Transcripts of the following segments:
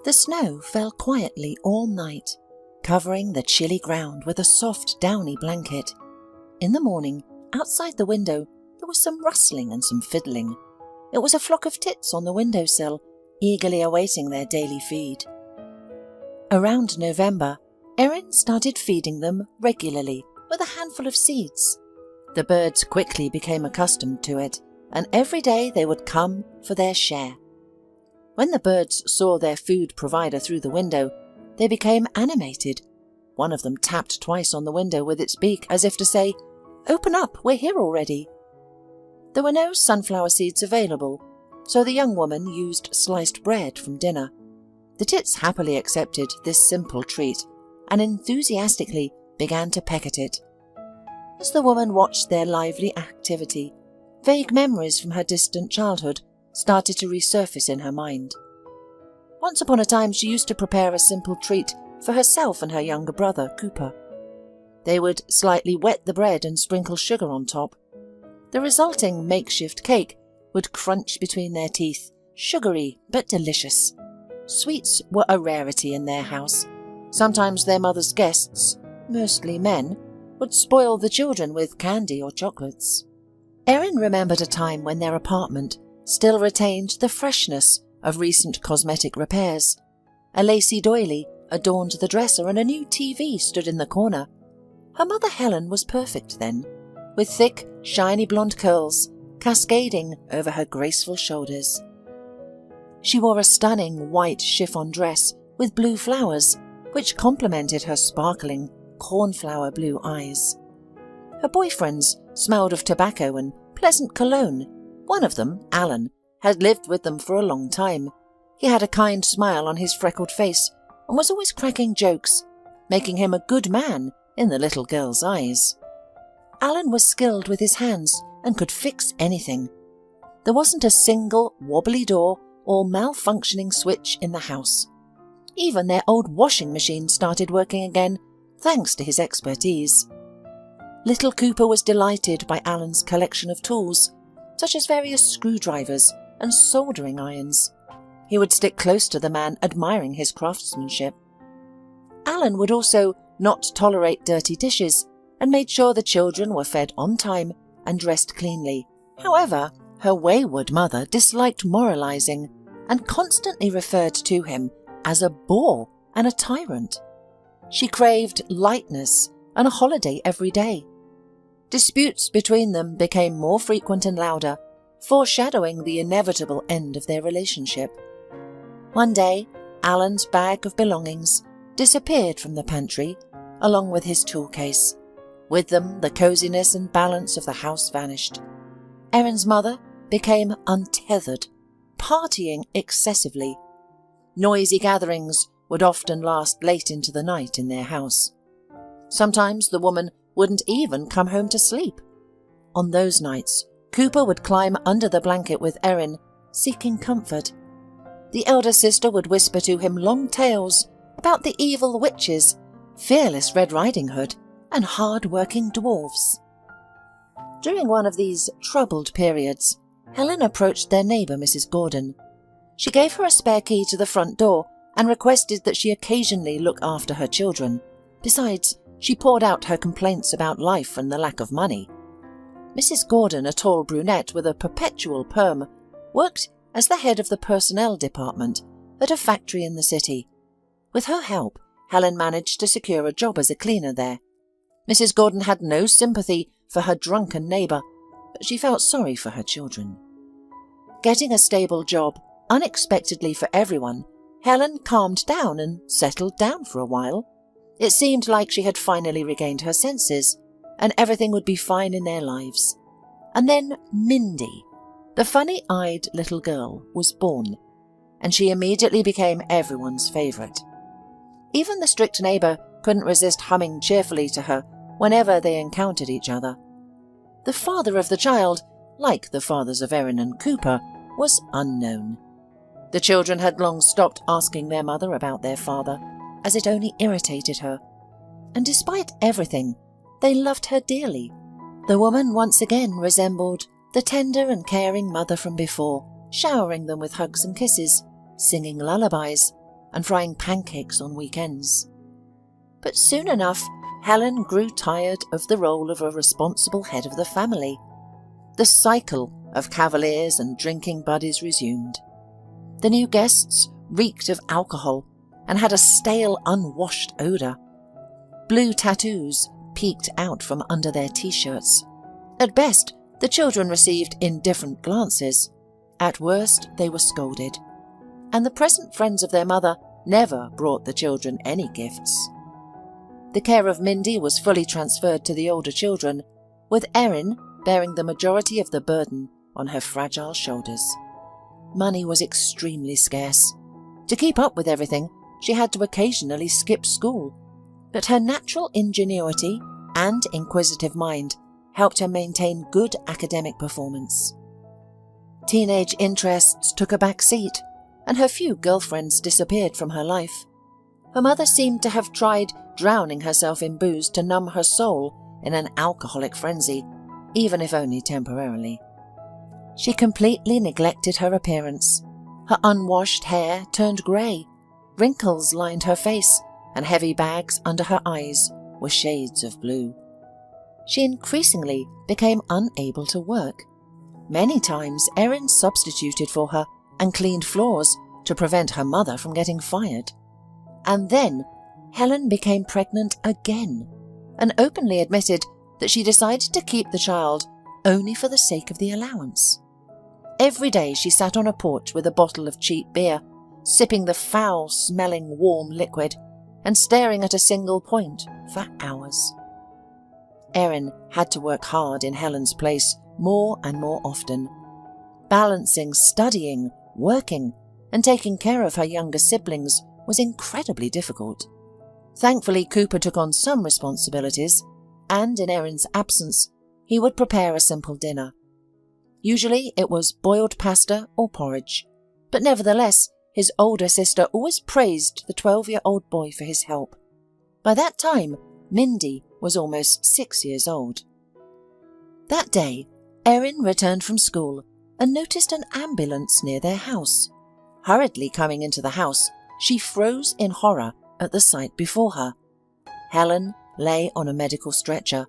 The snow fell quietly all night, covering the chilly ground with a soft, downy blanket. In the morning, outside the window, there was some rustling and some fiddling. It was a flock of tits on the windowsill, eagerly awaiting their daily feed. Around November, Erin started feeding them regularly with a handful of seeds. The birds quickly became accustomed to it, and every day they would come for their share. When the birds saw their food provider through the window, they became animated. One of them tapped twice on the window with its beak as if to say, "Open up, we're here already." There were no sunflower seeds available, so the young woman used sliced bread from dinner. The tits happily accepted this simple treat and enthusiastically began to peck at it. As the woman watched their lively activity, vague memories from her distant childhood started to resurface in her mind. Once upon a time she used to prepare a simple treat for herself and her younger brother, Cooper. They would slightly wet the bread and sprinkle sugar on top. The resulting makeshift cake would crunch between their teeth, sugary but delicious. Sweets were a rarity in their house. Sometimes their mother's guests, mostly men, would spoil the children with candy or chocolates. Erin remembered a time when their apartment still retained the freshness of recent cosmetic repairs. A lacy doily adorned the dresser and a new TV stood in the corner. Her mother Helen was perfect then, with thick, shiny blonde curls cascading over her graceful shoulders. She wore a stunning white chiffon dress with blue flowers, which complemented her sparkling, cornflower blue eyes. Her boyfriends smelled of tobacco and pleasant cologne. One of them, Alan, had lived with them for a long time. He had a kind smile on his freckled face and was always cracking jokes, making him a good man in the little girl's eyes. Alan was skilled with his hands and could fix anything. There wasn't a single wobbly door or malfunctioning switch in the house. Even their old washing machine started working again, thanks to his expertise. Little Cooper was delighted by Alan's collection of tools, such as various screwdrivers and soldering irons. He would stick close to the man, admiring his craftsmanship. Alan would also not tolerate dirty dishes and made sure the children were fed on time and dressed cleanly. However, her wayward mother disliked moralizing and constantly referred to him as a bore and a tyrant. She craved lightness and a holiday every day. Disputes between them became more frequent and louder, foreshadowing the inevitable end of their relationship. One day, Alan's bag of belongings disappeared from the pantry, along with his tool case. With them, the coziness and balance of the house vanished. Erin's mother became untethered, partying excessively. Noisy gatherings would often last late into the night in their house. Sometimes the woman wouldn't even come home to sleep. On those nights, Cooper would climb under the blanket with Erin, seeking comfort. The elder sister would whisper to him long tales about the evil witches, fearless Red Riding Hood, and hard-working dwarves. During one of these troubled periods, Helen approached their neighbour, Mrs. Gordon. She gave her a spare key to the front door and requested that she occasionally look after her children. Besides, she poured out her complaints about life and the lack of money. Mrs. Gordon, a tall brunette with a perpetual perm, worked as the head of the personnel department at a factory in the city. With her help, Helen managed to secure a job as a cleaner there. Mrs. Gordon had no sympathy for her drunken neighbour, but she felt sorry for her children. Getting a stable job, unexpectedly for everyone, Helen calmed down and settled down for a while. It seemed like she had finally regained her senses, and everything would be fine in their lives. And then Mindy, the funny-eyed little girl, was born, and she immediately became everyone's favourite. Even the strict neighbour couldn't resist humming cheerfully to her whenever they encountered each other. The father of the child, like the fathers of Erin and Cooper, was unknown. The children had long stopped asking their mother about their father, as it only irritated her. And despite everything, they loved her dearly. The woman once again resembled the tender and caring mother from before, showering them with hugs and kisses, singing lullabies, and frying pancakes on weekends. But soon enough, Helen grew tired of the role of a responsible head of the family. The cycle of cavaliers and drinking buddies resumed. The new guests reeked of alcohol and had a stale, unwashed odour. Blue tattoos peeked out from under their t-shirts. At best, the children received indifferent glances. At worst, they were scolded. And the present friends of their mother never brought the children any gifts. The care of Mindy was fully transferred to the older children, with Erin bearing the majority of the burden on her fragile shoulders. Money was extremely scarce. To keep up with everything, she had to occasionally skip school, but her natural ingenuity and inquisitive mind helped her maintain good academic performance. Teenage interests took a back seat, and her few girlfriends disappeared from her life. Her mother seemed to have tried drowning herself in booze to numb her soul in an alcoholic frenzy, even if only temporarily. She completely neglected her appearance. Her unwashed hair turned grey, wrinkles lined her face, and heavy bags under her eyes were shades of blue. She increasingly became unable to work. Many times Erin substituted for her and cleaned floors to prevent her mother from getting fired. And then Helen became pregnant again and openly admitted that she decided to keep the child only for the sake of the allowance. Every day she sat on a porch with a bottle of cheap beer, sipping the foul-smelling warm liquid and staring at a single point for hours. Erin had to work hard in Helen's place more and more often. Balancing studying, working, and taking care of her younger siblings was incredibly difficult. Thankfully, Cooper took on some responsibilities, and in Erin's absence, he would prepare a simple dinner. Usually it was boiled pasta or porridge, but nevertheless, his older sister always praised the 12-year-old boy for his help. By that time, Mindy was almost 6 years old. That day, Erin returned from school and noticed an ambulance near their house. Hurriedly coming into the house, she froze in horror at the sight before her. Helen lay on a medical stretcher,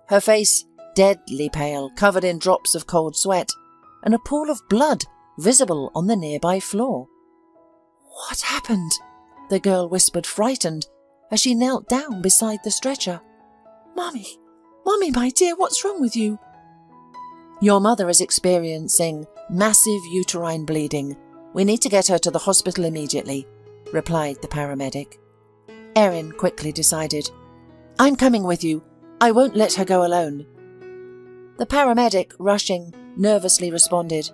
her face deadly pale, covered in drops of cold sweat, and a pool of blood visible on the nearby floor. "What happened?" the girl whispered, frightened, as she knelt down beside the stretcher. Mummy, my dear, what's wrong with you?" "Your mother is experiencing massive uterine bleeding. We need to get her to the hospital immediately," replied the paramedic. Erin quickly decided, "I'm coming with you. I won't let her go alone." The paramedic, rushing, nervously responded,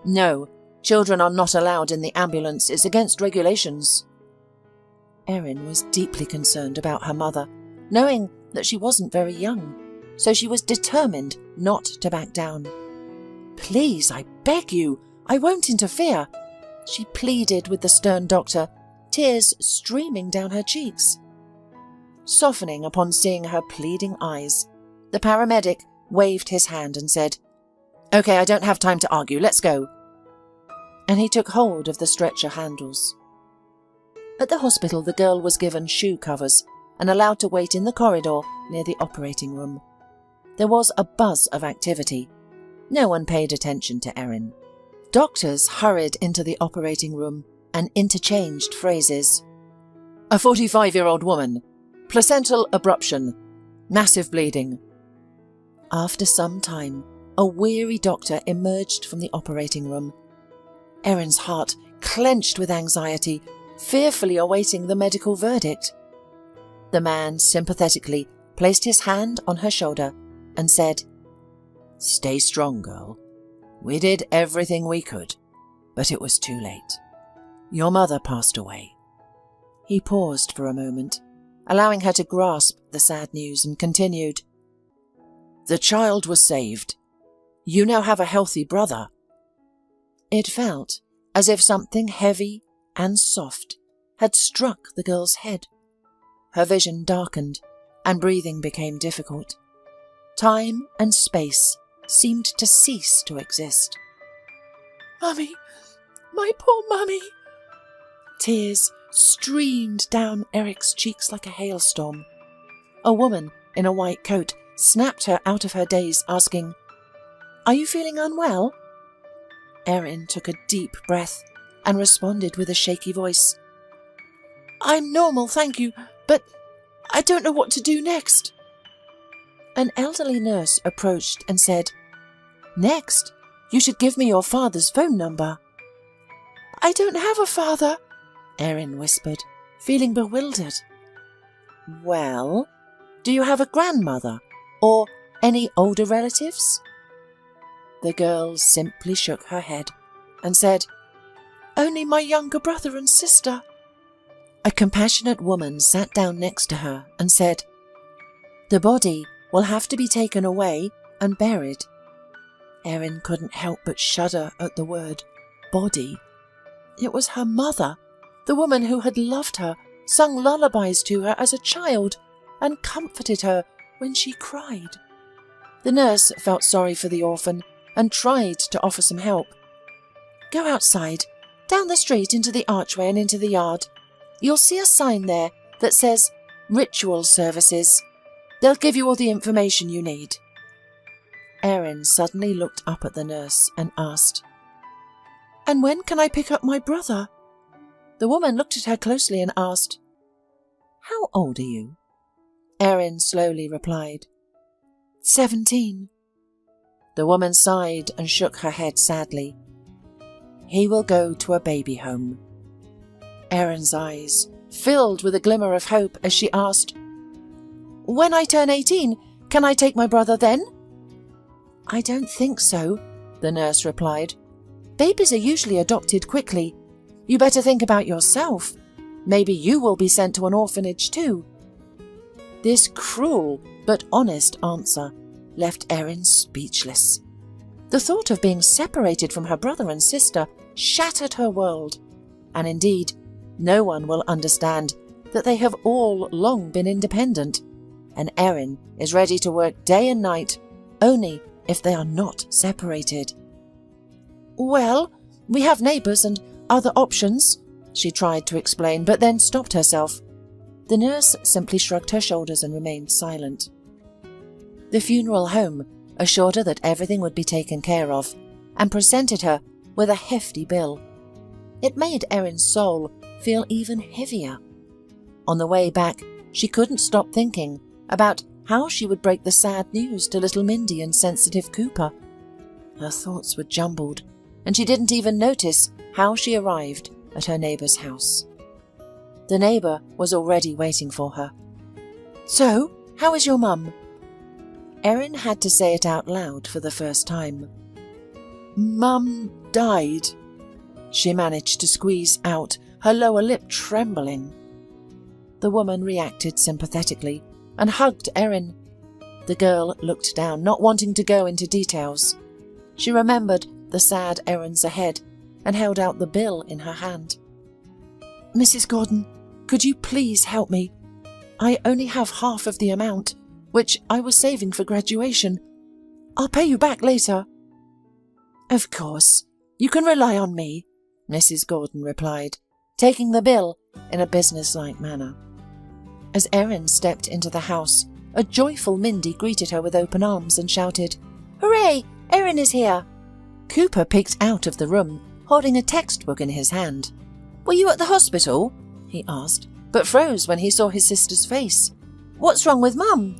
"No, children are not allowed in the ambulance. It's against regulations." Erin was deeply concerned about her mother, knowing that she wasn't very young, so she was determined not to back down. "Please, I beg you, I won't interfere," she pleaded with the stern doctor, tears streaming down her cheeks. Softening upon seeing her pleading eyes, the paramedic waved his hand and said, "Okay, I don't have time to argue, let's go." And he took hold of the stretcher handles. At the hospital, the girl was given shoe covers and allowed to wait in the corridor near the operating room. There was a buzz of activity. No one paid attention to Erin. Doctors hurried into the operating room and interchanged phrases. "A 45-year-old woman. Placental abruption. Massive bleeding." After some time, a weary doctor emerged from the operating room. Erin's heart clenched with anxiety, fearfully awaiting the medical verdict. The man sympathetically placed his hand on her shoulder and said, "Stay strong, girl. We did everything we could, but it was too late. Your mother passed away." He paused for a moment, allowing her to grasp the sad news, and continued, "The child was saved. You now have a healthy brother." It felt as if something heavy and soft had struck the girl's head. Her vision darkened, and breathing became difficult. Time and space seemed to cease to exist. "Mummy, my poor mummy!" Tears streamed down Eric's cheeks like a hailstorm. A woman in a white coat snapped her out of her daze, asking, "Are you feeling unwell?" Erin took a deep breath and responded with a shaky voice, "I'm normal, thank you, but I don't know what to do next." An elderly nurse approached and said, "Next, you should give me your father's phone number." "I don't have a father," Erin whispered, feeling bewildered. "Well, do you have a grandmother or any older relatives?" The girl simply shook her head and said, "Only my younger brother and sister." A compassionate woman sat down next to her and said, "The body will have to be taken away and buried." Erin couldn't help but shudder at the word body. It was her mother, the woman who had loved her, sung lullabies to her as a child, and comforted her when she cried. The nurse felt sorry for the orphan and tried to offer some help. "Go outside, down the street into the archway and into the yard. You'll see a sign there that says ritual services. They'll give you all the information you need." Erin suddenly looked up at the nurse and asked, "And when can I pick up my brother?" The woman looked at her closely and asked, "How old are you?" Erin slowly replied, 17. The woman sighed and shook her head sadly. "He will go to a baby home." Erin's eyes filled with a glimmer of hope as she asked, "When I turn 18, can I take my brother then?" "I don't think so," the nurse replied. "Babies are usually adopted quickly. You better think about yourself. Maybe you will be sent to an orphanage too." This cruel but honest answer left Erin speechless. The thought of being separated from her brother and sister shattered her world, and indeed, no one will understand that they have all long been independent, and Erin is ready to work day and night only if they are not separated. "Well, we have neighbours and other options," she tried to explain, but then stopped herself. The nurse simply shrugged her shoulders and remained silent. The funeral home assured her that everything would be taken care of and presented her with a hefty bill. It made Erin's soul feel even heavier. On the way back, she couldn't stop thinking about how she would break the sad news to little Mindy and sensitive Cooper. Her thoughts were jumbled, and she didn't even notice how she arrived at her neighbour's house. The neighbour was already waiting for her. "So, how is your mum?" Erin had to say it out loud for the first time. "Mum died," she managed to squeeze out, her lower lip trembling. The woman reacted sympathetically and hugged Erin. The girl looked down, not wanting to go into details. She remembered the sad errands ahead and held out the bill in her hand. "Mrs. Gordon, could you please help me? I only have half of the amount, which I was saving for graduation. I'll pay you back later." "Of course, you can rely on me," Mrs. Gordon replied, taking the bill in a businesslike manner. As Erin stepped into the house, a joyful Mindy greeted her with open arms and shouted, "Hooray! Erin is here!" Cooper peeked out of the room, holding a textbook in his hand. "Were you at the hospital?" he asked, but froze when he saw his sister's face. "What's wrong with Mum?"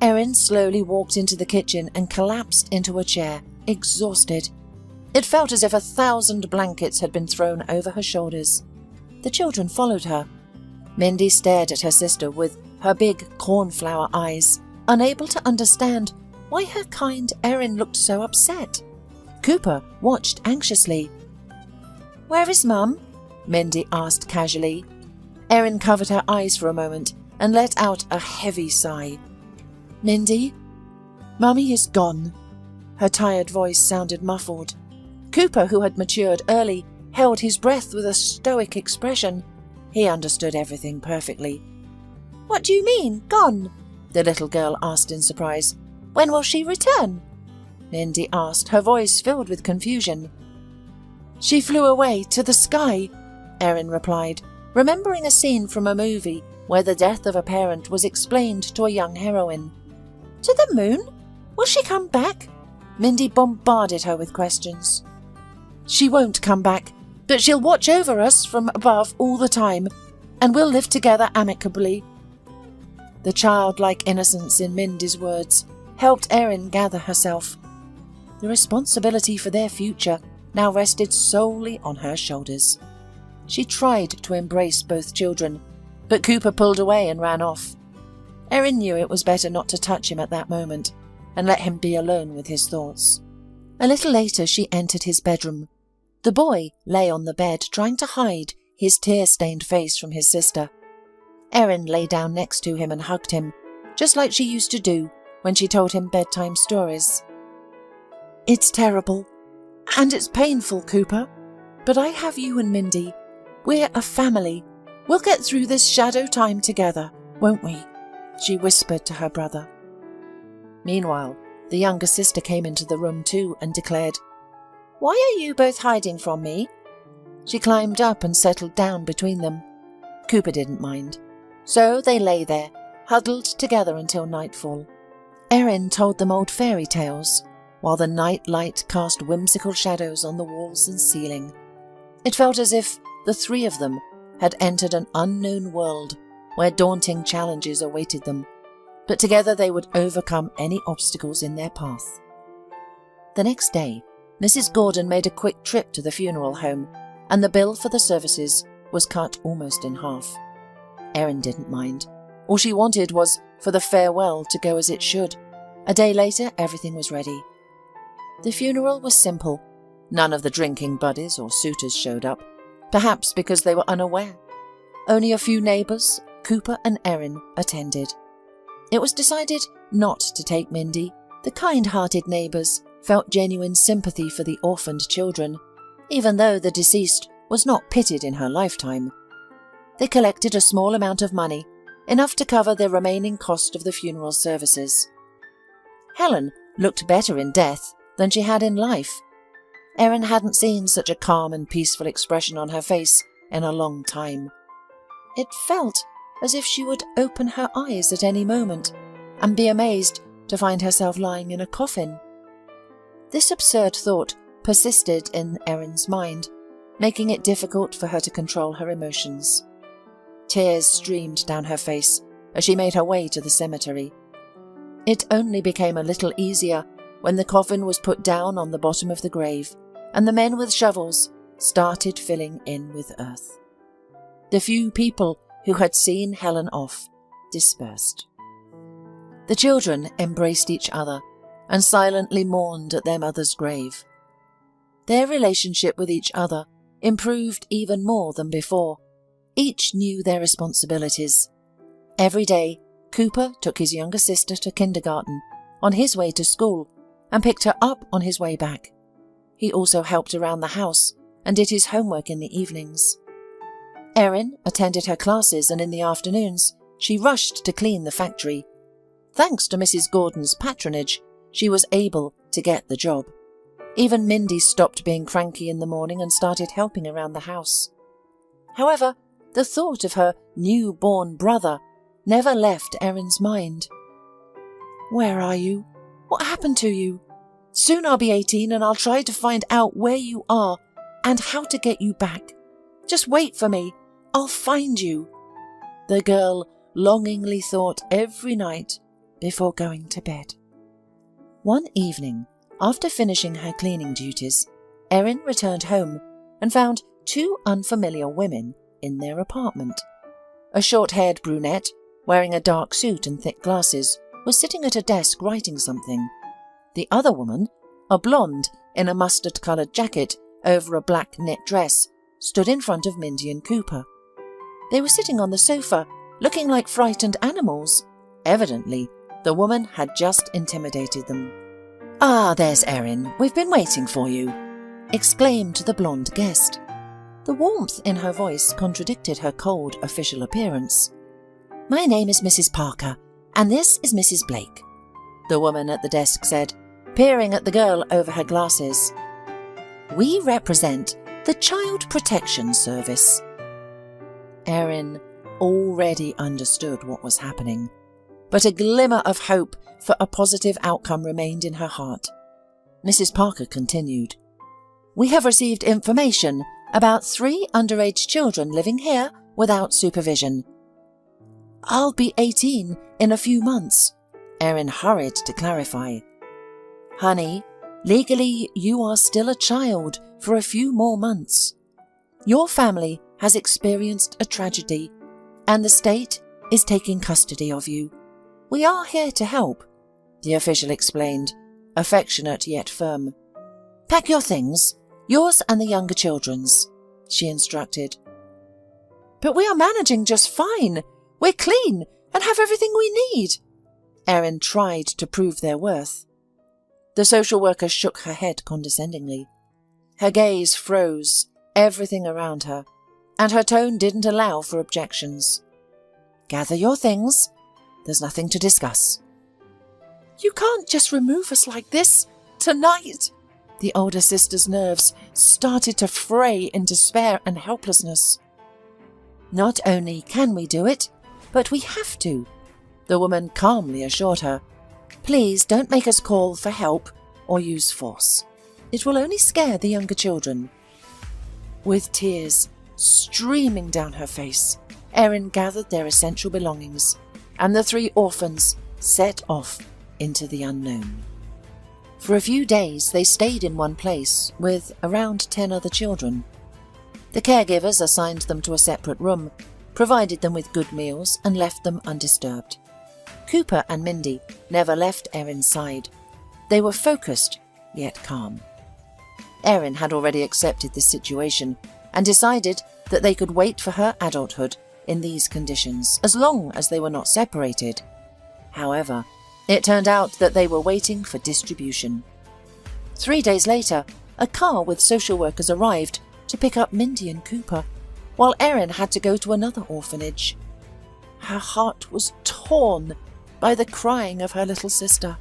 Erin slowly walked into the kitchen and collapsed into a chair, exhausted. It felt as if 1,000 blankets had been thrown over her shoulders. The children followed her. Mindy stared at her sister with her big cornflower eyes, unable to understand why her kind Erin looked so upset. Cooper watched anxiously. "Where is Mum?" Mindy asked casually. Erin covered her eyes for a moment and let out a heavy sigh. "Mindy, Mummy is gone." Her tired voice sounded muffled. Cooper, who had matured early, held his breath with a stoic expression. He understood everything perfectly. "What do you mean, gone?" the little girl asked in surprise. "When will she return?" Mindy asked, her voice filled with confusion. "She flew away to the sky," Erin replied, remembering a scene from a movie where the death of a parent was explained to a young heroine. "To the moon? Will she come back?" Mindy bombarded her with questions. "She won't come back, but she'll watch over us from above all the time, and we'll live together amicably." The childlike innocence in Mindy's words helped Erin gather herself. The responsibility for their future now rested solely on her shoulders. She tried to embrace both children, but Cooper pulled away and ran off. Erin knew it was better not to touch him at that moment and let him be alone with his thoughts. A little later she entered his bedroom. The boy lay on the bed trying to hide his tear-stained face from his sister. Erin lay down next to him and hugged him, just like she used to do when she told him bedtime stories. "It's terrible, and it's painful, Cooper, but I have you and Mindy. We're a family. We'll get through this shadow time together, won't we?" she whispered to her brother. Meanwhile, the younger sister came into the room too and declared, "Why are you both hiding from me?" She climbed up and settled down between them. Cooper didn't mind, so they lay there, huddled together until nightfall. Erin told them old fairy tales, while the night light cast whimsical shadows on the walls and ceiling. It felt as if the three of them had entered an unknown world where daunting challenges awaited them, but together they would overcome any obstacles in their path. The next day, Mrs. Gordon made a quick trip to the funeral home, and the bill for the services was cut almost in half. Erin didn't mind. All she wanted was for the farewell to go as it should. A day later, everything was ready. The funeral was simple. None of the drinking buddies or suitors showed up, perhaps because they were unaware. Only a few neighbours, Cooper and Erin, attended. It was decided not to take Mindy. The kind-hearted neighbours felt genuine sympathy for the orphaned children, even though the deceased was not pitied in her lifetime. They collected a small amount of money, enough to cover the remaining cost of the funeral services. Helen looked better in death than she had in life. Erin hadn't seen such a calm and peaceful expression on her face in a long time. It felt as if she would open her eyes at any moment and be amazed to find herself lying in a coffin. This absurd thought persisted in Erin's mind, making it difficult for her to control her emotions. Tears streamed down her face as she made her way to the cemetery. It only became a little easier when the coffin was put down on the bottom of the grave and the men with shovels started filling in with earth. The few people who had seen Helen off dispersed. The children embraced each other and silently mourned at their mother's grave. Their relationship with each other improved even more than before. Each knew their responsibilities. Every day, Cooper took his younger sister to kindergarten on his way to school and picked her up on his way back. He also helped around the house and did his homework in the evenings. Erin attended her classes, and in the afternoons she rushed to clean the factory. Thanks to Mrs. Gordon's patronage, she was able to get the job. Even Mindy stopped being cranky in the morning and started helping around the house. However, the thought of her newborn brother never left Erin's mind. "Where are you? What happened to you? Soon I'll be 18 and I'll try to find out where you are and how to get you back. Just wait for me. I'll find you," the girl longingly thought every night before going to bed. One evening, after finishing her cleaning duties, Erin returned home and found two unfamiliar women in their apartment. A short-haired brunette, wearing a dark suit and thick glasses, was sitting at a desk writing something. The other woman, a blonde in a mustard-coloured jacket over a black knit dress, stood in front of Mindy and Cooper. They were sitting on the sofa, looking like frightened animals. Evidently, the woman had just intimidated them. "Ah, there's Erin. We've been waiting for you," exclaimed the blonde guest. The warmth in her voice contradicted her cold official appearance. "My name is Mrs. Parker, and this is Mrs. Blake," the woman at the desk said, peering at the girl over her glasses. "We represent the Child Protection Service." Erin already understood what was happening, but a glimmer of hope for a positive outcome remained in her heart. Mrs. Parker continued, "We have received information about 3 underage children living here without supervision. I'll be 18 in a few months," Erin hurried to clarify. "Honey, legally you are still a child for a few more months. Your family has experienced a tragedy, and the state is taking custody of you. We are here to help," the official explained, affectionate yet firm. "Pack your things, yours and the younger children's," she instructed. "But we are managing just fine. We're clean and have everything we need," Erin tried to prove their worth. The social worker shook her head condescendingly. Her gaze froze everything around her, and her tone didn't allow for objections. "Gather your things. There's nothing to discuss." "You can't just remove us like this, tonight." The older sister's nerves started to fray in despair and helplessness. "Not only can we do it, but we have to," the woman calmly assured her. "Please don't make us call for help or use force. It will only scare the younger children." With tears streaming down her face, Erin gathered their essential belongings, and the 3 orphans set off into the unknown. For a few days they stayed in one place with around 10 other children. The caregivers assigned them to a separate room, provided them with good meals, and left them undisturbed. Cooper and Mindy never left Erin's side. They were focused, yet calm. Erin had already accepted this situation and decided that they could wait for her adulthood in these conditions, as long as they were not separated. However, it turned out that they were waiting for distribution. 3 days later, a car with social workers arrived to pick up Mindy and Cooper, while Erin had to go to another orphanage. Her heart was torn by the crying of her little sister.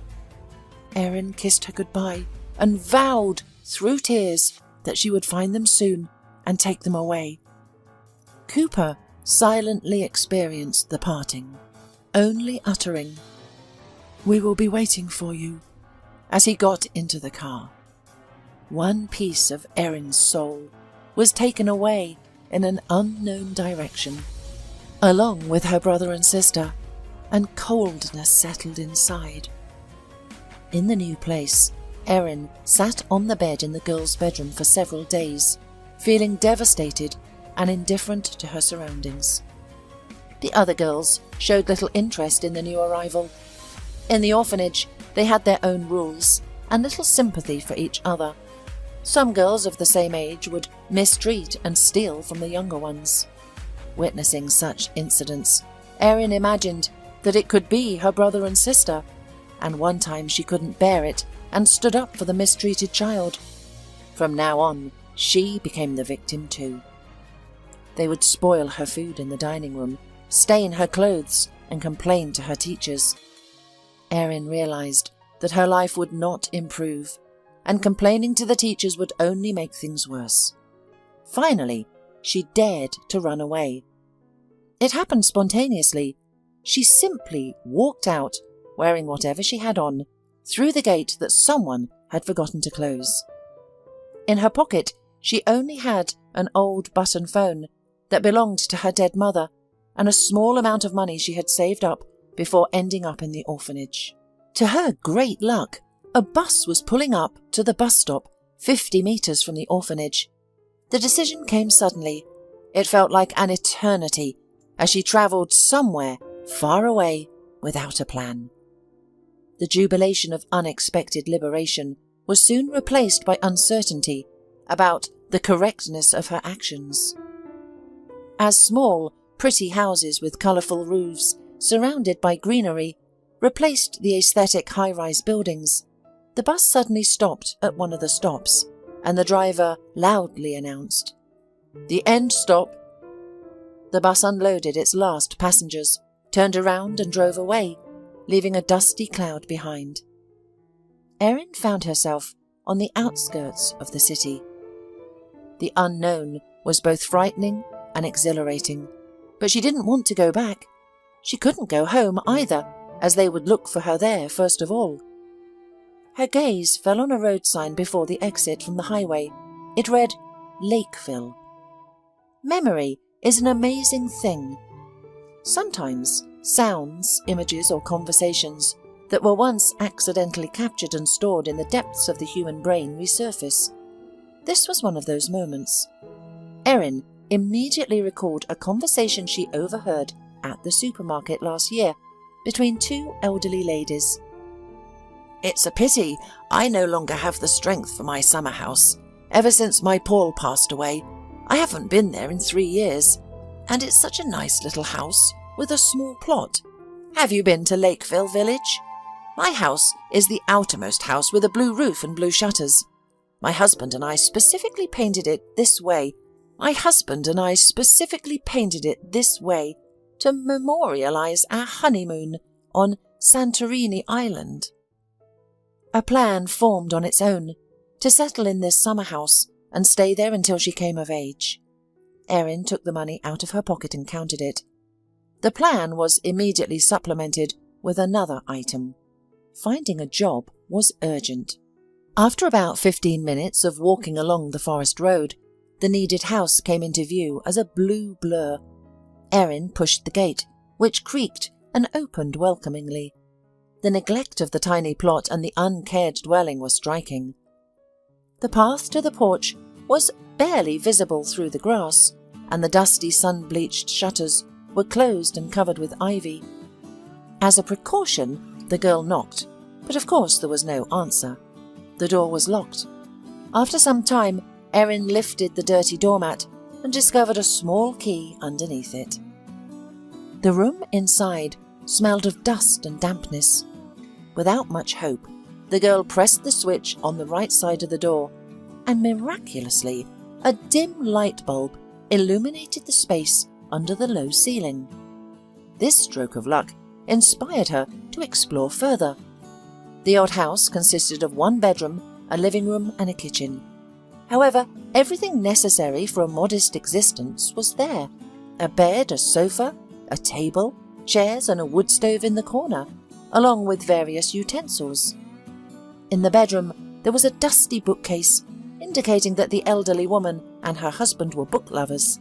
Erin kissed her goodbye and vowed through tears that she would find them soon and take them away. Cooper silently experienced the parting, only uttering, "We will be waiting for you," as he got into the car. One piece of Erin's soul was taken away in an unknown direction, along with her brother and sister, and coldness settled inside. In the new place, Erin sat on the bed in the girls' bedroom for several days, feeling devastated and indifferent to her surroundings. The other girls showed little interest in the new arrival. In the orphanage, they had their own rules and little sympathy for each other. Some girls of the same age would mistreat and steal from the younger ones. Witnessing such incidents, Erin imagined that it could be her brother and sister, and one time she couldn't bear it and stood up for the mistreated child. From now on, she became the victim too. They would spoil her food in the dining room, stain her clothes, and complain to her teachers. Erin realized that her life would not improve, and complaining to the teachers would only make things worse. Finally, she dared to run away. It happened spontaneously. She simply walked out, wearing whatever she had on, through the gate that someone had forgotten to close. In her pocket, she only had an old button phone that belonged to her dead mother and a small amount of money she had saved up before ending up in the orphanage. To her great luck, a bus was pulling up to the bus stop 50 meters from the orphanage. The decision came suddenly. It felt like an eternity as she travelled somewhere far away without a plan. The jubilation of unexpected liberation was soon replaced by uncertainty about the correctness of her actions. As small, pretty houses with colourful roofs, surrounded by greenery, replaced the aesthetic high-rise buildings, the bus suddenly stopped at one of the stops, and the driver loudly announced, "The end stop." The bus unloaded its last passengers, turned around and drove away, leaving a dusty cloud behind. Erin found herself on the outskirts of the city. The unknown was both frightening and exhilarating. But she didn't want to go back. She couldn't go home either, as they would look for her there first of all. Her gaze fell on a road sign before the exit from the highway. It read, Lakeville. Memory is an amazing thing. Sometimes sounds, images, or conversations that were once accidentally captured and stored in the depths of the human brain resurface. This was one of those moments. Erin immediately recalled a conversation she overheard at the supermarket last year between two elderly ladies. "It's a pity I no longer have the strength for my summer house. Ever since my Paul passed away, I haven't been there in 3 years, and it's such a nice little house with a small plot. Have you been to Lakeville Village? My house is the outermost house with a blue roof and blue shutters. My husband and I specifically painted it this way. To memorialize our honeymoon on Santorini Island." A plan formed on its own to settle in this summer house and stay there until she came of age. Erin took the money out of her pocket and counted it. The plan was immediately supplemented with another item. Finding a job was urgent. After about 15 minutes of walking along the forest road, the needed house came into view as a blue blur. Erin pushed the gate, which creaked and opened welcomingly. The neglect of the tiny plot and the uncared dwelling were striking. The path to the porch was barely visible through the grass, and the dusty sun-bleached shutters were closed and covered with ivy. As a precaution, the girl knocked, but of course there was no answer. The door was locked. After some time, Erin lifted the dirty doormat and discovered a small key underneath it. The room inside smelled of dust and dampness. Without much hope, the girl pressed the switch on the right side of the door, and miraculously, a dim light bulb illuminated the space under the low ceiling. This stroke of luck inspired her to explore further. The odd house consisted of one bedroom, a living room, and a kitchen. However, everything necessary for a modest existence was there. A bed, a sofa, a table, chairs, and a wood stove in the corner, along with various utensils. In the bedroom, there was a dusty bookcase, indicating that the elderly woman and her husband were book lovers.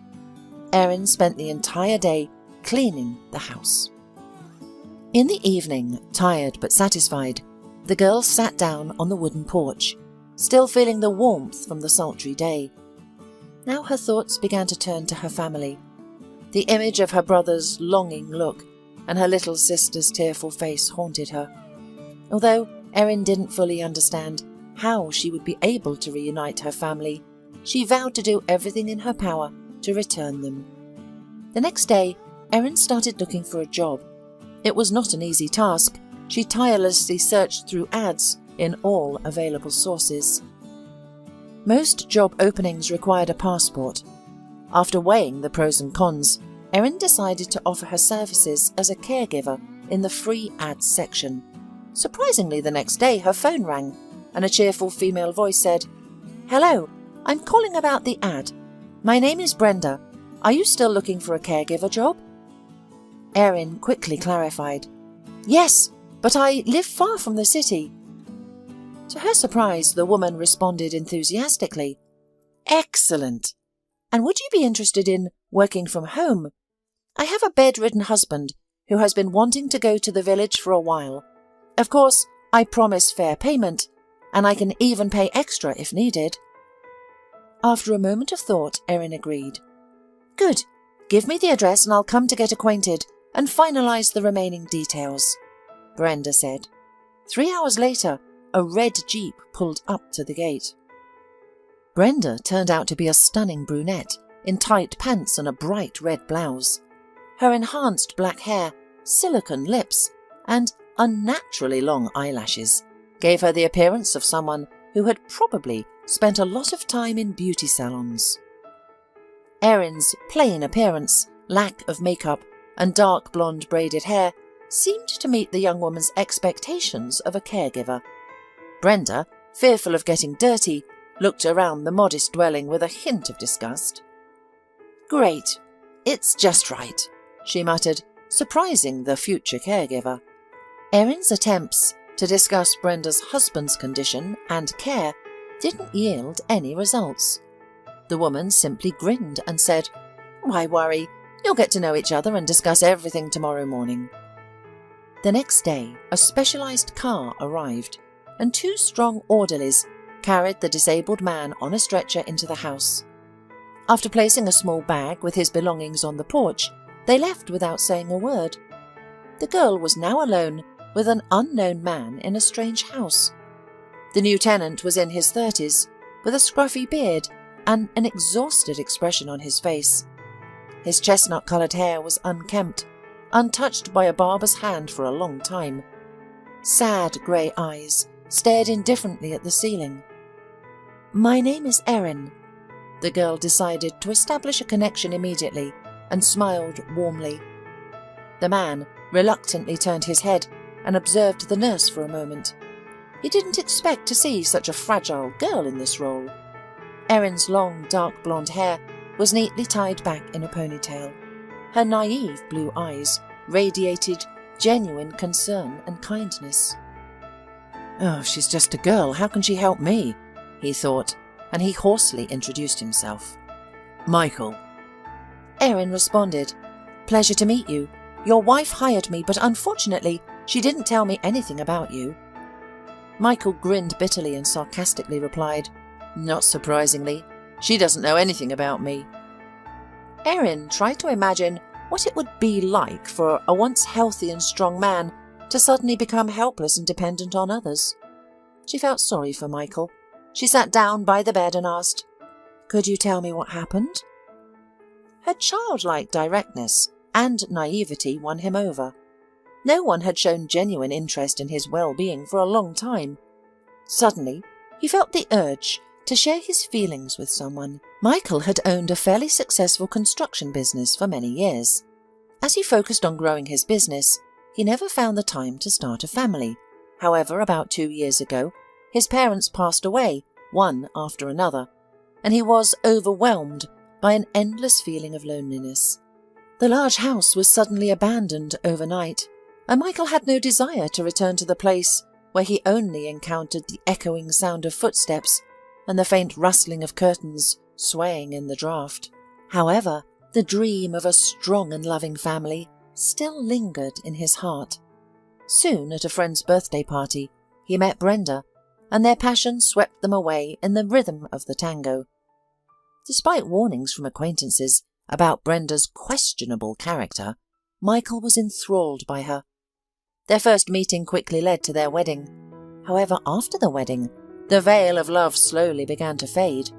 Erin spent the entire day cleaning the house. In the evening, tired but satisfied, the girl sat down on the wooden porch, still feeling the warmth from the sultry day. Now her thoughts began to turn to her family. The image of her brother's longing look and her little sister's tearful face haunted her. Although Erin didn't fully understand how she would be able to reunite her family, she vowed to do everything in her power to return them. The next day, Erin started looking for a job. It was not an easy task. She tirelessly searched through ads in all available sources. Most job openings required a passport. After weighing the pros and cons, Erin decided to offer her services as a caregiver in the free ads section. Surprisingly, the next day her phone rang, and a cheerful female voice said, "Hello, I'm calling about the ad. My name is Brenda. Are you still looking for a caregiver job?" Erin quickly clarified, "Yes, but I live far from the city." To her surprise, the woman responded enthusiastically, "Excellent! And would you be interested in working from home? I have a bedridden husband who has been wanting to go to the village for a while. Of course, I promise fair payment, and I can even pay extra if needed." After a moment of thought, Erin agreed. "Good. Give me the address and I'll come to get acquainted and finalize the remaining details," Brenda said. 3 hours later, a red Jeep pulled up to the gate. Brenda turned out to be a stunning brunette in tight pants and a bright red blouse. Her enhanced black hair, silicone lips, and unnaturally long eyelashes gave her the appearance of someone who had probably spent a lot of time in beauty salons. Erin's plain appearance, lack of makeup, and dark blonde braided hair seemed to meet the young woman's expectations of a caregiver. Brenda, fearful of getting dirty, looked around the modest dwelling with a hint of disgust. "Great. It's just right, she muttered, surprising the future caregiver. Erin's attempts to discuss Brenda's husband's condition and care didn't yield any results. The woman simply grinned and said, "Why worry? You'll get to know each other and discuss everything tomorrow morning." The next day, a specialised car arrived, and 2 strong orderlies carried the disabled man on a stretcher into the house. After placing a small bag with his belongings on the porch, they left without saying a word. The girl was now alone with an unknown man in a strange house. The new tenant was in his 30s, with a scruffy beard and an exhausted expression on his face. His chestnut-coloured hair was unkempt, untouched by a barber's hand for a long time. Sad grey eyes stared indifferently at the ceiling. "My name is Erin." The girl decided to establish a connection immediately and smiled warmly. The man reluctantly turned his head and observed the nurse for a moment. He didn't expect to see such a fragile girl in this role. Erin's long, dark blonde hair was neatly tied back in a ponytail. Her naive blue eyes radiated genuine concern and kindness. "Oh, she's just a girl. How can she help me?" he thought, and he hoarsely introduced himself. "Michael." Erin responded, "Pleasure to meet you. Your wife hired me, but unfortunately, she didn't tell me anything about you." Michael grinned bitterly and sarcastically replied, "Not surprisingly, she doesn't know anything about me." Erin tried to imagine what it would be like for a once healthy and strong man to suddenly become helpless and dependent on others. She felt sorry for Michael. She sat down by the bed and asked, "Could you tell me what happened?" Her childlike directness and naivety won him over. No one had shown genuine interest in his well-being for a long time. Suddenly, he felt the urge to share his feelings with someone. Michael had owned a fairly successful construction business for many years. As he focused on growing his business, he never found the time to start a family. However, about 2 years ago, his parents passed away, one after another, and he was overwhelmed by an endless feeling of loneliness. The large house was suddenly abandoned overnight, and Michael had no desire to return to the place where he only encountered the echoing sound of footsteps and the faint rustling of curtains swaying in the draught. However, the dream of a strong and loving family still lingered in his heart. Soon, at a friend's birthday party, he met Brenda, and their passion swept them away in the rhythm of the tango. Despite warnings from acquaintances about Brenda's questionable character, Michael was enthralled by her. Their first meeting quickly led to their wedding. However, after the wedding, the veil of love slowly began to fade.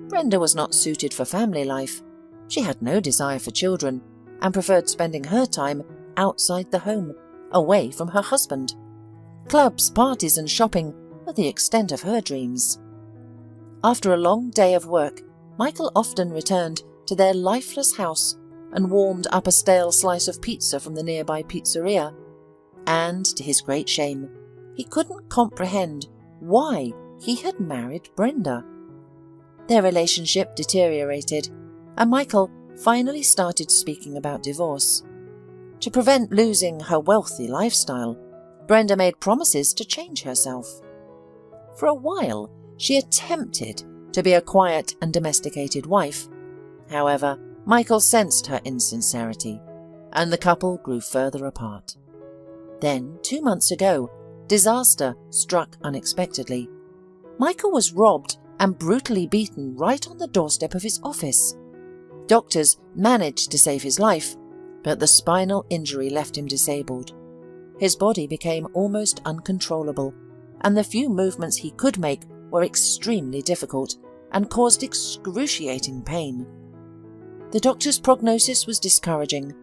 Brenda was not suited for family life. She had no desire for children and preferred spending her time outside the home, away from her husband. Clubs, parties and shopping were the extent of her dreams. After a long day of work, Michael often returned to their lifeless house and warmed up a stale slice of pizza from the nearby pizzeria. And, to his great shame, he couldn't comprehend why he had married Brenda. Their relationship deteriorated, and Michael finally started speaking about divorce. To prevent losing her wealthy lifestyle, Brenda made promises to change herself. For a while, she attempted to be a quiet and domesticated wife. However, Michael sensed her insincerity, and the couple grew further apart. Then, 2 months ago, disaster struck unexpectedly. Michael was robbed and brutally beaten right on the doorstep of his office. Doctors managed to save his life, but the spinal injury left him disabled. His body became almost uncontrollable, and the few movements he could make were extremely difficult and caused excruciating pain. The doctor's prognosis was discouraging.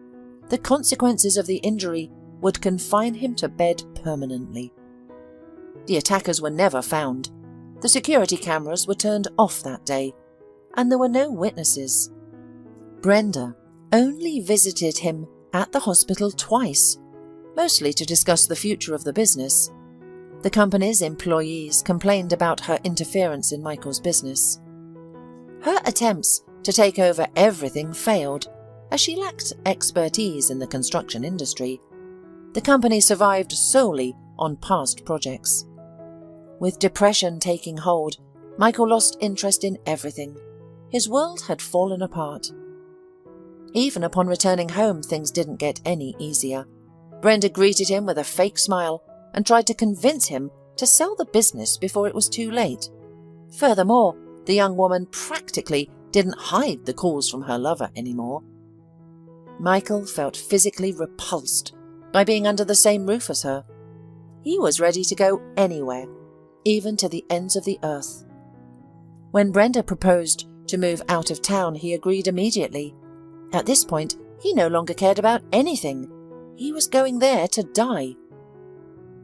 The consequences of the injury would confine him to bed permanently. The attackers were never found. The security cameras were turned off that day, and there were no witnesses. Brenda only visited him at the hospital twice, mostly to discuss the future of the business. The company's employees complained about her interference in Michael's business. Her attempts to take over everything failed, as she lacked expertise in the construction industry. The company survived solely on past projects. With depression taking hold, Michael lost interest in everything. His world had fallen apart. Even upon returning home, things didn't get any easier. Brenda greeted him with a fake smile and tried to convince him to sell the business before it was too late. Furthermore, the young woman practically didn't hide the calls from her lover anymore. Michael felt physically repulsed by being under the same roof as her. He was ready to go anywhere, even to the ends of the earth. When Brenda proposed to move out of town, he agreed immediately. At this point, he no longer cared about anything. He was going there to die.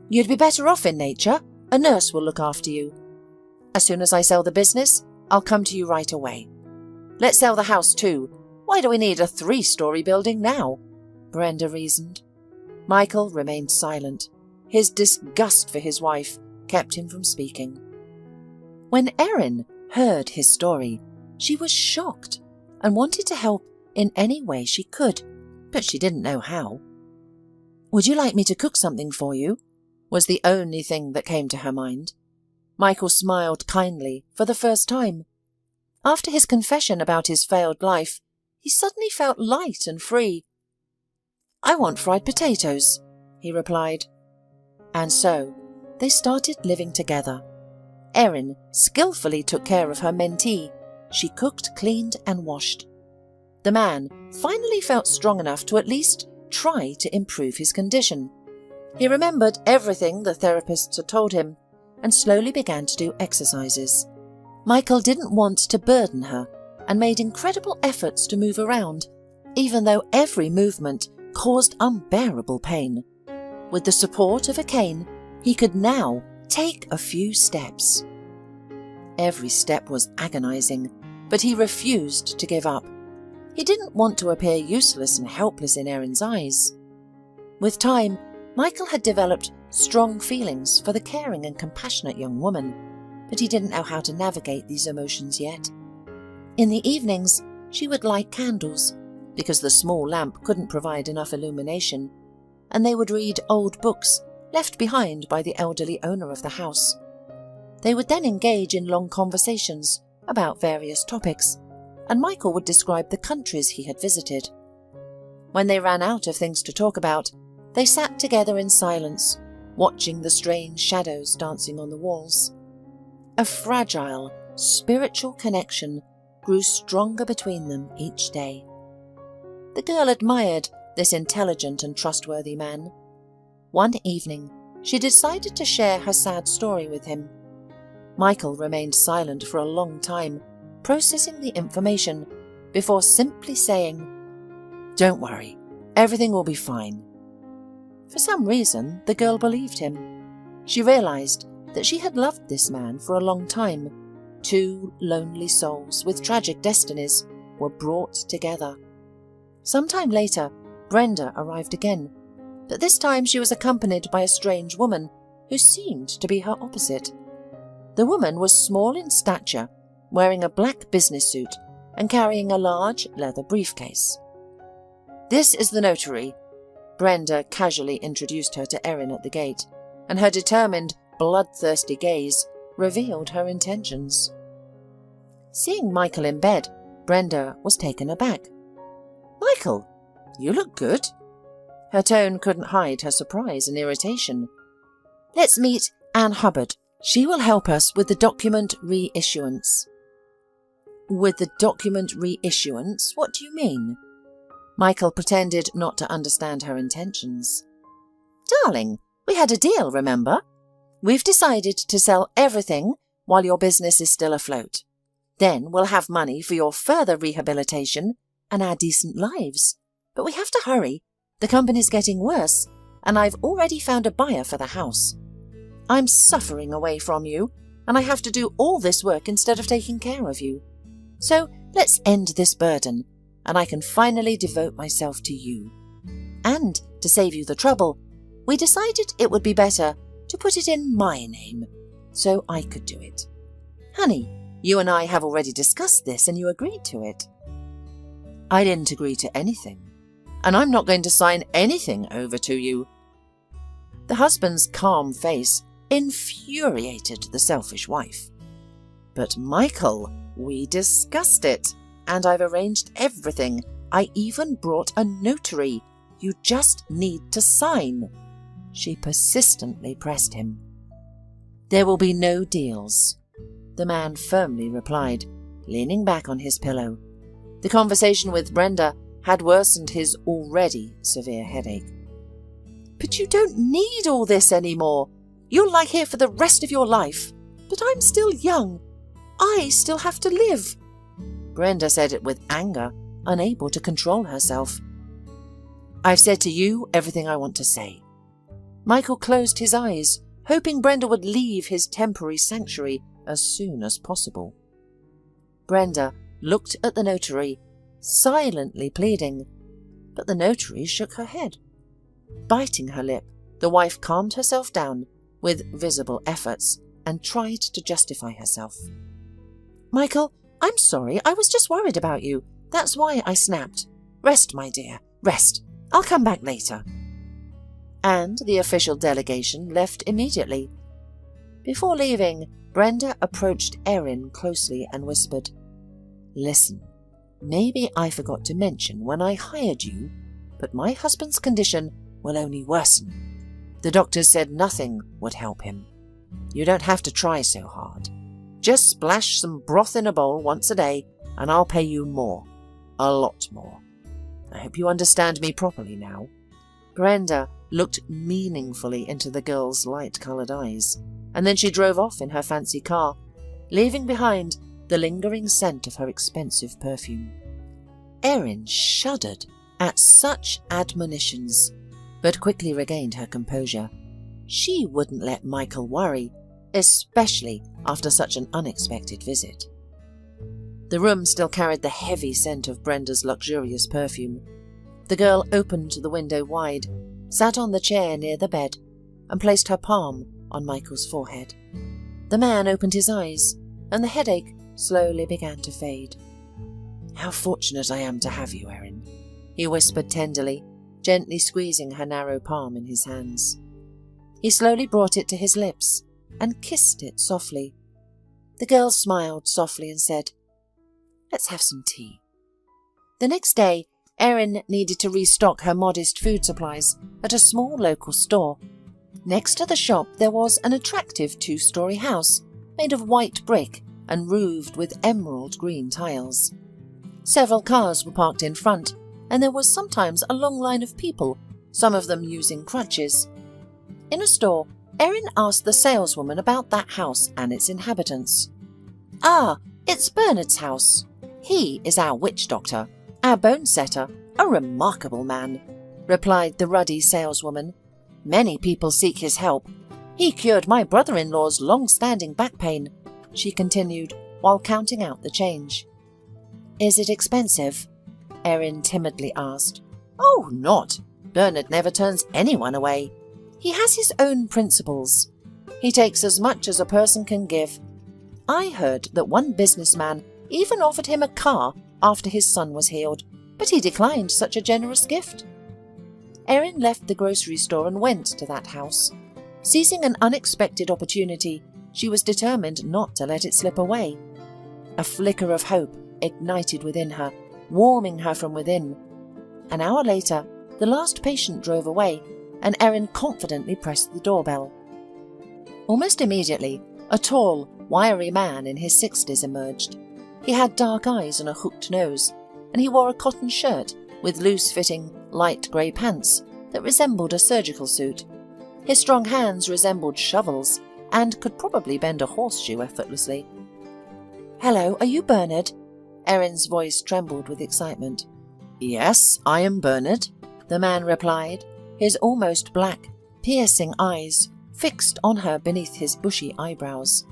"You'd be better off in nature. A nurse will look after you. As soon as I sell the business, I'll come to you right away. Let's sell the house too. Why do we need a 3-story building now?" Brenda reasoned. Michael remained silent. His disgust for his wife kept him from speaking. When Erin heard his story, she was shocked and wanted to help in any way she could, but she didn't know how. "Would you like me to cook something for you?" was the only thing that came to her mind. Michael smiled kindly for the first time. After his confession about his failed life, he suddenly felt light and free. "I want fried potatoes," he replied. And so they started living together. Erin skillfully took care of her mentee. She cooked, cleaned and washed. The man finally felt strong enough to at least try to improve his condition. He remembered everything the therapists had told him and slowly began to do exercises. Michael didn't want to burden her and made incredible efforts to move around, even though every movement caused unbearable pain. With the support of a cane, he could now take a few steps. Every step was agonizing, but he refused to give up. He didn't want to appear useless and helpless in Erin's eyes. With time, Michael had developed strong feelings for the caring and compassionate young woman, but he didn't know how to navigate these emotions yet. In the evenings, she would light candles, because the small lamp couldn't provide enough illumination, and they would read old books left behind by the elderly owner of the house. They would then engage in long conversations about various topics, and Michael would describe the countries he had visited. When they ran out of things to talk about, they sat together in silence, watching the strange shadows dancing on the walls. A fragile, spiritual connection grew stronger between them each day. The girl admired this intelligent and trustworthy man. One evening, she decided to share her sad story with him. Michael remained silent for a long time, processing the information before simply saying, "Don't worry, everything will be fine." For some reason, the girl believed him. She realized that she had loved this man for a long time. Two lonely souls with tragic destinies were brought together. Sometime later, Brenda arrived again, but this time she was accompanied by a strange woman who seemed to be her opposite. The woman was small in stature, wearing a black business suit and carrying a large leather briefcase. "This is the notary." Brenda casually introduced her to Erin at the gate, and her determined, bloodthirsty gaze revealed her intentions. Seeing Michael in bed, Brenda was taken aback. "Michael, you look good." Her tone couldn't hide her surprise and irritation. "Let's meet Anne Hubbard. She will help us with the document reissuance." "With the document reissuance? What do you mean?" Michael pretended not to understand her intentions. "Darling, we had a deal, remember? We've decided to sell everything while your business is still afloat. Then we'll have money for your further rehabilitation and our decent lives. But we have to hurry. The company's getting worse, and I've already found a buyer for the house. I'm suffering away from you, and I have to do all this work instead of taking care of you. So let's end this burden, and I can finally devote myself to you. And to save you the trouble, we decided it would be better to put it in my name, so I could do it. Honey, you and I have already discussed this, and you agreed to it." I didn't agree to anything, and I'm not going to sign anything over to you." The husband's calm face infuriated the selfish wife. "But Michael, we discussed it, and I've arranged everything. I even brought a notary. You just need to sign." She persistently pressed him. "There will be no deals," the man firmly replied, leaning back on his pillow. The conversation with Brenda had worsened his already severe headache. "But you don't need all this anymore. You'll lie here for the rest of your life. But I'm still young. I still have to live." Brenda said it with anger, unable to control herself. "I've said to you everything I want to say." Michael closed his eyes, hoping Brenda would leave his temporary sanctuary as soon as possible. Brenda looked at the notary, silently pleading, but the notary shook her head. Biting her lip, the wife calmed herself down with visible efforts and tried to justify herself. "Michael, I'm sorry, I was just worried about you. That's why I snapped. Rest, my dear, rest. I'll come back later." And the official delegation left immediately. Before leaving, Brenda approached Erin closely and whispered, "Listen, maybe I forgot to mention when I hired you, but my husband's condition will only worsen. The doctors said nothing would help him. You don't have to try so hard. Just splash some broth in a bowl once a day, and I'll pay you more. A lot more. I hope you understand me properly now." Brenda looked meaningfully into the girl's light-coloured eyes, and then she drove off in her fancy car, leaving behind the lingering scent of her expensive perfume. Erin shuddered at such admonitions, but quickly regained her composure. She wouldn't let Michael worry, especially after such an unexpected visit. The room still carried the heavy scent of Brenda's luxurious perfume. The girl opened the window wide, sat on the chair near the bed, and placed her palm on Michael's forehead. The man opened his eyes, and the headache slowly began to fade. "How fortunate I am to have you, Erin," he whispered tenderly, gently squeezing her narrow palm in his hands. He slowly brought it to his lips and kissed it softly. The girl smiled softly and said, "Let's have some tea." The next day, Erin needed to restock her modest food supplies at a small local store. Next to the shop there was an attractive 2-story house made of white brick and roofed with emerald green tiles. Several cars were parked in front, and there was sometimes a long line of people, some of them using crutches. In a store, Erin asked the saleswoman about that house and its inhabitants. "Ah, it's Bernard's house. He is our witch doctor, our bone setter, a remarkable man," replied the ruddy saleswoman. "Many people seek his help. He cured my brother-in-law's long-standing back pain," she continued while counting out the change. "Is it expensive?" Erin timidly asked. "Oh, not. Bernard never turns anyone away. He has his own principles. He takes as much as a person can give. I heard that one businessman even offered him a car after his son was healed, but he declined such a generous gift." Erin left the grocery store and went to that house. Seizing an unexpected opportunity, she was determined not to let it slip away. A flicker of hope ignited within her, warming her from within. An hour later, the last patient drove away, and Erin confidently pressed the doorbell. Almost immediately, a tall, wiry man in his 60s emerged. He had dark eyes and a hooked nose, and he wore a cotton shirt with loose-fitting, light grey pants that resembled a surgical suit. His strong hands resembled shovels and could probably bend a horseshoe effortlessly. "Hello, are you Bernard?" Erin's voice trembled with excitement. "Yes, I am Bernard," the man replied, his almost black, piercing eyes fixed on her beneath his bushy eyebrows.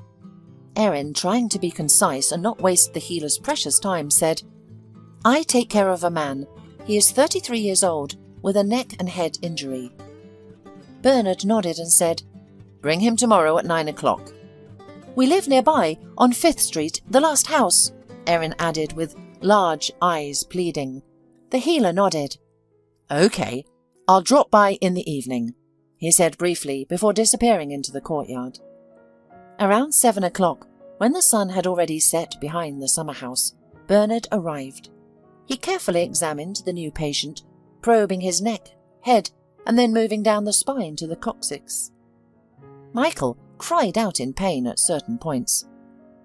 Erin, trying to be concise and not waste the healer's precious time, said, "I take care of a man. He is 33 years old, with a neck and head injury." Bernard nodded and said, "Bring him tomorrow at 9 o'clock. "We live nearby, on 5th Street, the last house," Erin added with large eyes pleading. The healer nodded. "Okay, I'll drop by in the evening," he said briefly before disappearing into the courtyard. Around 7 o'clock, when the sun had already set behind the summer house, Bernard arrived. He carefully examined the new patient, probing his neck, head, and then moving down the spine to the coccyx. Michael cried out in pain at certain points.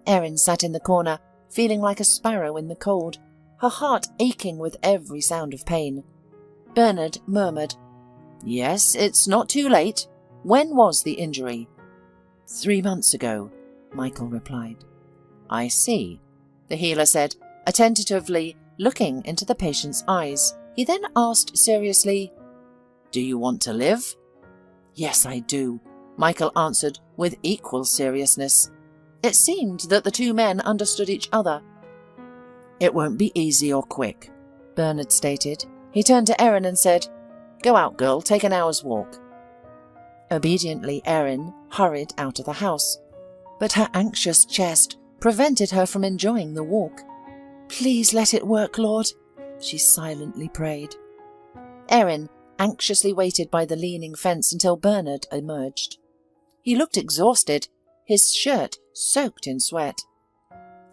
Erin sat in the corner, feeling like a sparrow in the cold, her heart aching with every sound of pain. Bernard murmured, "Yes, it's not too late. When was the injury?" 3 months ago, Michael replied. "I see," the healer said, attentively looking into the patient's eyes. He then asked seriously, "Do you want to live?" "Yes, I do," Michael answered with equal seriousness. It seemed that the two men understood each other. "It won't be easy or quick," Bernard stated. He turned to Erin and said, "Go out, girl, take an hour's walk." Obediently, Erin hurried out of the house, but her anxious chest prevented her from enjoying the walk. "Please let it work, Lord," she silently prayed. Erin anxiously waited by the leaning fence until Bernard emerged. He looked exhausted, his shirt soaked in sweat.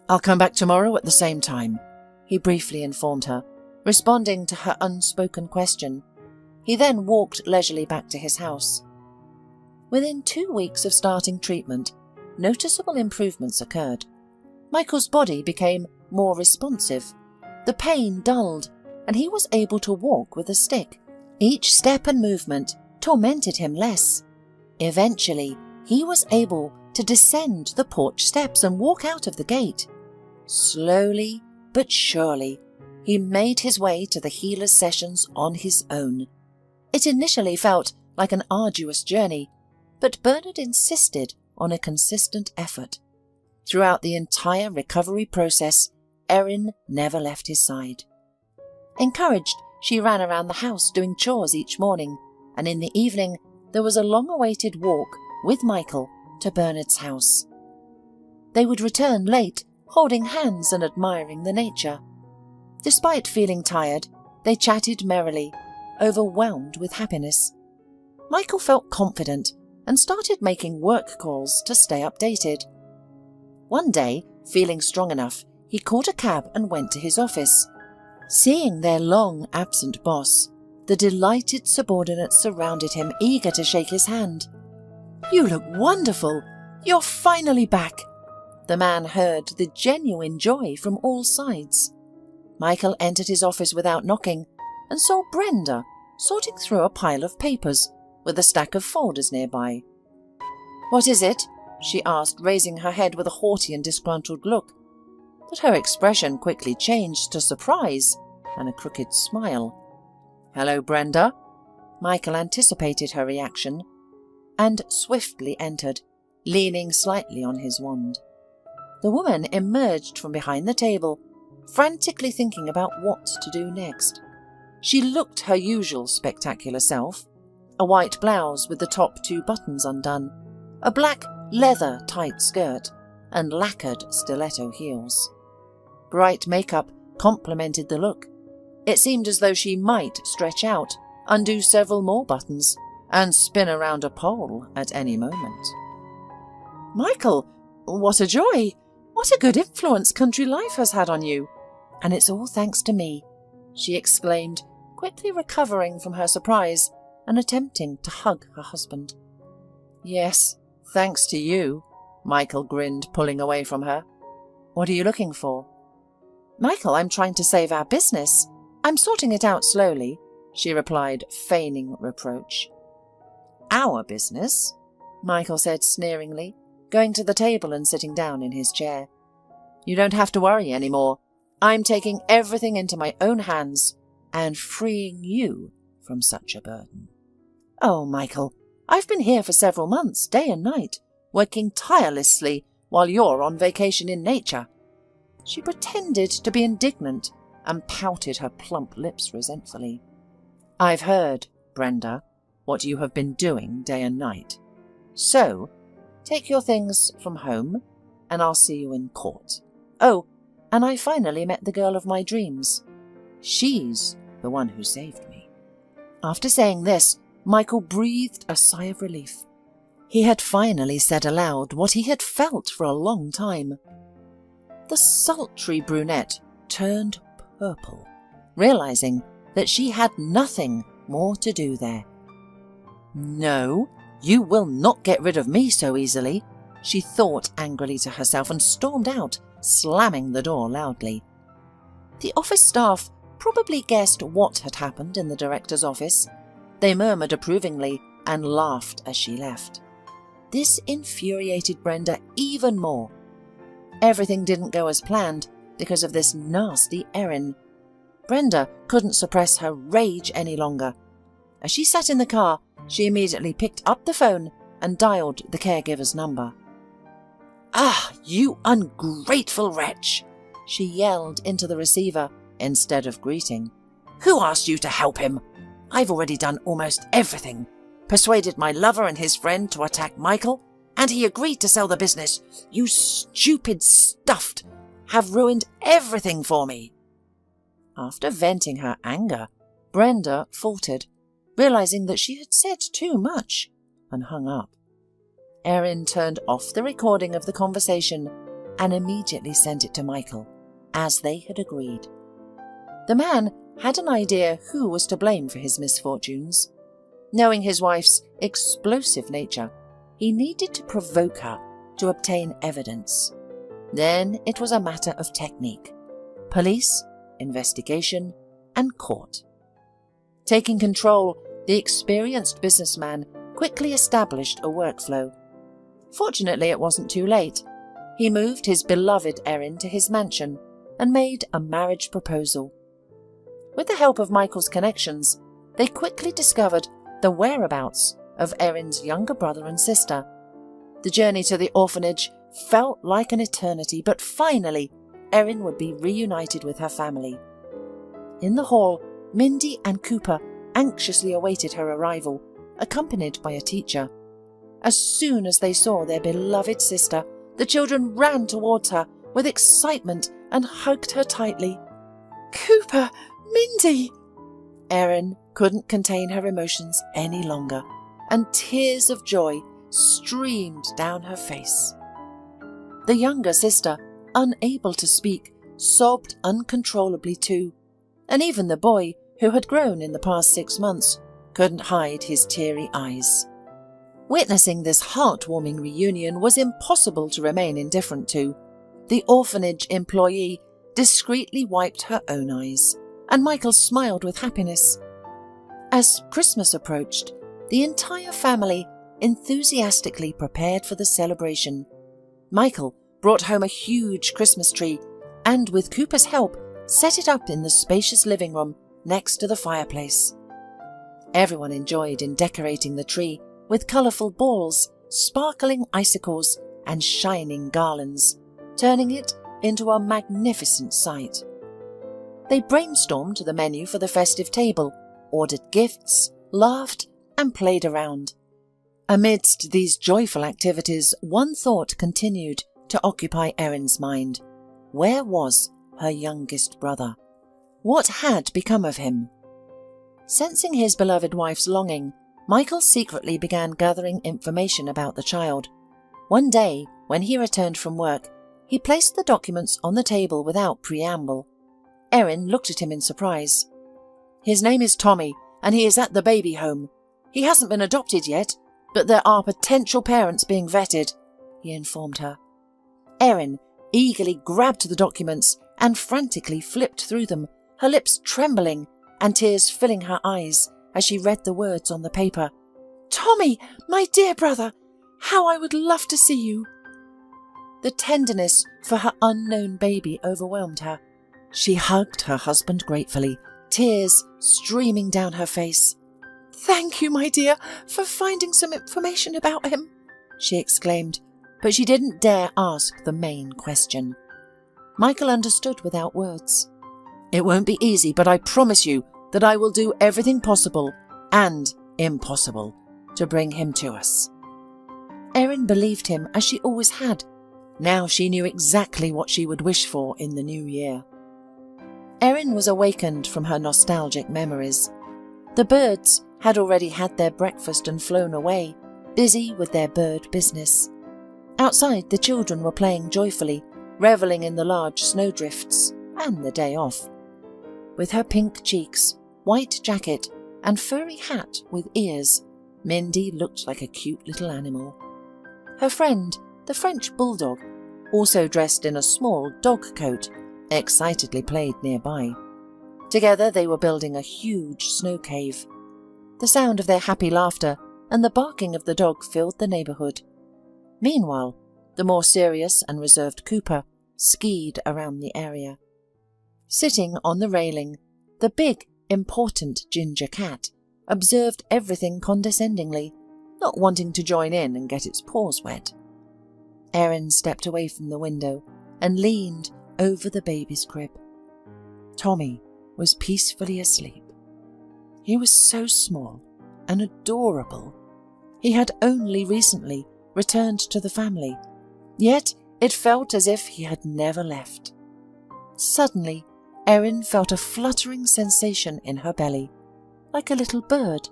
"I'll come back tomorrow at the same time," he briefly informed her, responding to her unspoken question. He then walked leisurely back to his house. Within 2 weeks of starting treatment, noticeable improvements occurred. Michael's body became more responsive. The pain dulled, and he was able to walk with a stick. Each step and movement tormented him less. Eventually, he was able to descend the porch steps and walk out of the gate. Slowly but surely, he made his way to the healer's sessions on his own. It initially felt like an arduous journey, but Bernard insisted on a consistent effort. Throughout the entire recovery process, Erin never left his side. Encouraged, she ran around the house doing chores each morning, and in the evening there was a long-awaited walk with Michael to Bernard's house. They would return late, holding hands and admiring the nature. Despite feeling tired, they chatted merrily, overwhelmed with happiness. Michael felt confident and started making work calls to stay updated. One day, feeling strong enough, he caught a cab and went to his office. Seeing their long-absent boss, the delighted subordinates surrounded him, eager to shake his hand. "You look wonderful! You're finally back!" The man heard the genuine joy from all sides. Michael entered his office without knocking and saw Brenda sorting through a pile of papers with a stack of folders nearby. "What is it?" she asked, raising her head with a haughty and disgruntled look. But her expression quickly changed to surprise and a crooked smile. "Hello, Brenda." Michael anticipated her reaction and swiftly entered, leaning slightly on his wand. The woman emerged from behind the table, frantically thinking about what to do next. She looked her usual spectacular self: a white blouse with the top 2 buttons undone, a black leather tight skirt, and lacquered stiletto heels. Bright makeup complemented the look. It seemed as though she might stretch out, undo several more buttons, and spin around a pole at any moment. "Michael, what a joy! What a good influence country life has had on you! And it's all thanks to me," she exclaimed, quickly recovering from her surprise and attempting to hug her husband. "Yes, thanks to you," Michael grinned, pulling away from her. "What are you looking for?" "Michael, I'm trying to save our business. I'm sorting it out slowly," she replied, feigning reproach. "Our business?" Michael said sneeringly, going to the table and sitting down in his chair. "You don't have to worry anymore. I'm taking everything into my own hands and freeing you from such a burden." "Oh, Michael, I've been here for several months, day and night, working tirelessly while you're on vacation in nature." She pretended to be indignant and pouted her plump lips resentfully. "I've heard, Brenda, what you have been doing day and night. So, take your things from home, and I'll see you in court. Oh, and I finally met the girl of my dreams. She's the one who saved me." After saying this, Michael breathed a sigh of relief. He had finally said aloud what he had felt for a long time. The sultry brunette turned purple, realizing that she had nothing more to do there. "No, you will not get rid of me so easily," she thought angrily to herself and stormed out, slamming the door loudly. The office staff probably guessed what had happened in the director's office. They murmured approvingly and laughed as she left. This infuriated Brenda even more. Everything didn't go as planned because of this nasty Erin. Brenda couldn't suppress her rage any longer. As she sat in the car, she immediately picked up the phone and dialed the caregiver's number. "Ah, you ungrateful wretch!" she yelled into the receiver instead of greeting. "Who asked you to help him? I've already done almost everything. Persuaded my lover and his friend to attack Michael, and he agreed to sell the business. You stupid stuffed have ruined everything for me." After venting her anger, Brenda faltered, realizing that she had said too much, and hung up. Erin turned off the recording of the conversation and immediately sent it to Michael, as they had agreed. The man had an idea who was to blame for his misfortunes. Knowing his wife's explosive nature, he needed to provoke her to obtain evidence. Then it was a matter of technique: police, investigation, and court. Taking control, the experienced businessman quickly established a workflow. Fortunately, it wasn't too late. He moved his beloved Erin to his mansion and made a marriage proposal. With the help of Michael's connections, they quickly discovered the whereabouts of Erin's younger brother and sister. The journey to the orphanage felt like an eternity, but finally, Erin would be reunited with her family. In the hall, Mindy and Cooper anxiously awaited her arrival, accompanied by a teacher. As soon as they saw their beloved sister, the children ran towards her with excitement and hugged her tightly. "Cooper! Mindy!" Erin couldn't contain her emotions any longer, and tears of joy streamed down her face. The younger sister, unable to speak, sobbed uncontrollably too, and even the boy, who had grown in the past 6 months, couldn't hide his teary eyes. Witnessing this heartwarming reunion was impossible to remain indifferent to. The orphanage employee discreetly wiped her own eyes, and Michael smiled with happiness. As Christmas approached, the entire family enthusiastically prepared for the celebration. Michael brought home a huge Christmas tree and, with Cooper's help, set it up in the spacious living room next to the fireplace. Everyone enjoyed in decorating the tree with colourful balls, sparkling icicles, and shining garlands, turning it into a magnificent sight. They brainstormed the menu for the festive table, ordered gifts, laughed, and played around. Amidst these joyful activities, one thought continued to occupy Erin's mind. Where was her youngest brother? What had become of him? Sensing his beloved wife's longing, Michael secretly began gathering information about the child. One day, when he returned from work, he placed the documents on the table without preamble. Erin looked at him in surprise. "His name is Tommy, and he is at the baby home. He hasn't been adopted yet, but there are potential parents being vetted," he informed her. Erin eagerly grabbed the documents and frantically flipped through them, her lips trembling and tears filling her eyes as she read the words on the paper. "Tommy, my dear brother, how I would love to see you." The tenderness for her unknown baby overwhelmed her. She hugged her husband gratefully, tears streaming down her face. "Thank you, my dear, for finding some information about him," she exclaimed, but she didn't dare ask the main question. Michael understood without words. "It won't be easy, but I promise you that I will do everything possible and impossible to bring him to us." Erin believed him, as she always had. Now she knew exactly what she would wish for in the new year. Erin was awakened from her nostalgic memories. The birds had already had their breakfast and flown away, busy with their bird business. Outside, the children were playing joyfully, revelling in the large snowdrifts and the day off. With her pink cheeks, white jacket, and furry hat with ears, Mindy looked like a cute little animal. Her friend, the French bulldog, also dressed in a small dog coat, excitedly played nearby. Together they were building a huge snow cave. The sound of their happy laughter and the barking of the dog filled the neighbourhood. Meanwhile, the more serious and reserved Cooper skied around the area. Sitting on the railing, the big, important ginger cat observed everything condescendingly, not wanting to join in and get its paws wet. Erin stepped away from the window and leaned over the baby's crib. Tommy was peacefully asleep. He was so small and adorable. He had only recently returned to the family, yet it felt as if he had never left. Suddenly, Erin felt a fluttering sensation in her belly, like a little bird.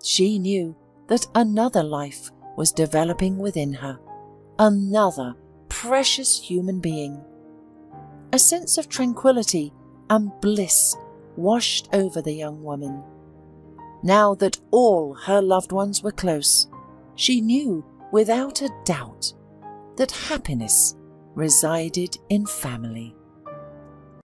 She knew that another life was developing within her, another precious human being. A sense of tranquility and bliss washed over the young woman. Now that all her loved ones were close, she knew without a doubt that happiness resided in family.